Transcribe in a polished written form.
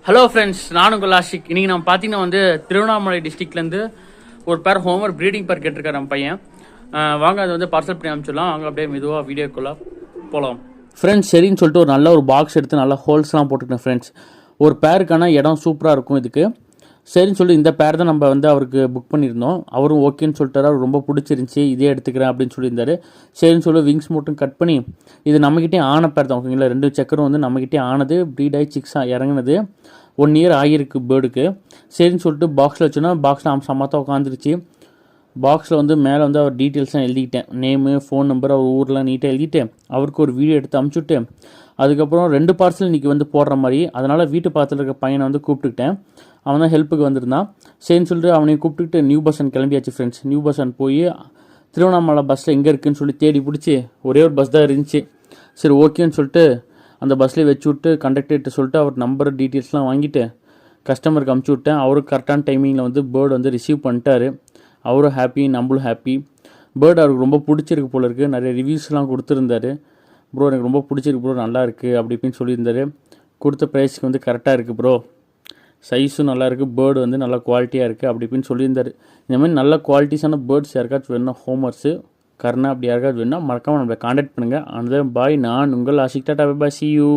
Hello friends, நான் உங்கள் ஆஷிக். இன்றைக்கி நம்ம பார்த்தீங்கன்னா திருவண்ணாமலை டிஸ்ட்ரிக்ட்லேருந்து ஒரு பேர் ஹோமர் ப்ரீடிங் பேர் கேட்டிருக்காரு நம்ம பையன். வாங்க அதை பார்சல் பண்ணி அனுப்பிச்சிடலாம். வாங்க அப்படியே மெதுவாக வீடியோக்குள்ளே போகலாம். ஃப்ரெண்ட்ஸ், சரின்னு சொல்லிட்டு ஒரு நல்ல ஒரு பாக்ஸ் எடுத்து நல்லா ஹோல்ஸ்லாம் போட்டுக்கிட்டேன் ஃப்ரெண்ட்ஸ். ஒரு பேருக்கான இடம் சூப்பராக இருக்கும் இதுக்கு. சரின்னு சொல்லி இந்த பேர் தான் நம்ம அவருக்கு புக் பண்ணியிருந்தோம். அவரும் ஓகேன்னு சொல்லிட்டாரு. அவர் ரொம்ப பிடிச்சிருந்துச்சி, இதே எடுத்துக்கிறேன் அப்படின்னு சொல்லியிருந்தாரு. சரின்னு சொல்லி விங்ஸ் மட்டும் கட் பண்ணி, இது நம்மக்கிட்டே ஆன பேர் தான் ஓகேங்களா. 2 சக்கரம் நம்மக்கிட்டே ஆனது, ப்ரீட் ஆகி சிக்ஸாக இறங்கினது. 1 இயர் ஆகியிருக்கு பேர்டுக்கு. சரின்னு சொல்லிட்டு பாக்ஸில் வச்சோன்னா பாக்ஸில் சமத்தாக உட்காந்துருச்சு. பாக்ஸில் மேலே அவர் டீட்டெயில்ஸ்லாம் எழுதிக்கிட்டேன். நேமு, ஃபோன் நம்பர், அவர் ஊரெலாம் நீட்டாக எழுதிட்டு அவருக்கு ஒரு வீடியோ எடுத்து அமுச்சுட்டு, அதுக்கப்புறம் 2 பார்சல் இன்றைக்கி போடுற மாதிரி. அதனால் வீட்டு பக்கத்தில் இருக்க பையனை கூப்பிட்டுக்கிட்டேன். அவன் தான் ஹெல்ப்புக்கு வந்திருந்தான். சரின்னு சொல்லிட்டு அவனையும் கூப்பிட்டுக்கிட்டு நியூ பஸ் ஸ்டாண்ட் கிளம்பியாச்சு ஃப்ரெண்ட்ஸ். நியூ பஸ் ஸ்டாண்ட் போய் திருவண்ணாமலை பஸ்ஸில் எங்கே இருக்குதுன்னு சொல்லி தேடி பிடிச்சி, ஒரே ஒரு பஸ் தான் இருந்துச்சு. சரி ஓகேன்னு சொல்லிட்டு அந்த பஸ்லேயே வச்சு விட்டு கண்டக்டர்கிட்ட சொல்லிட்டு அவர் நம்பர் டீட்டெயில்ஸ்லாம் வாங்கிட்டு கஸ்டமருக்கு அமுச்சு விட்டேன். அவருக்கு கரெக்டான டைமிங்கில் பேர்டு ரிசீவ் பண்ணிட்டாரு. அவரும் ஹாப்பி, நம்மளும் ஹாப்பி. பேர்டு அவருக்கு ரொம்ப பிடிச்சிருக்கு போல இருக்குது. நிறைய ரிவ்யூஸ்லாம் கொடுத்துருந்தாரு. ப்ரோ எனக்கு ரொம்ப பிடிச்சிருக்கு ப்ரோ, நல்லா இருக்குது அப்படி இப்படின்னு சொல்லியிருந்தாரு. கொடுத்த ப்ரைஸ்க்கு கரெக்டாக இருக்குது ப்ரோ, சைஸும் நல்லா இருக்குது, பேர்டு நல்லா குவாலிட்டியாக இருக்குது அப்படி இப்படின்னு சொல்லியிருந்தாரு. இந்தமாதிரி நல்ல குவாலிட்டிஸான பேர்ட்ஸ் யாருக்காச்சும் வேணும்னா, ஹோமர்ஸு, கர்ணா அப்படி யாருக்காச்சும் வேணும்னா மறக்காமல் நம்மளை காண்டாக்ட் பண்ணுங்கள். அந்த பாய், நான் உங்கள் ஆஷிக். டாடா, பை, சி யூ.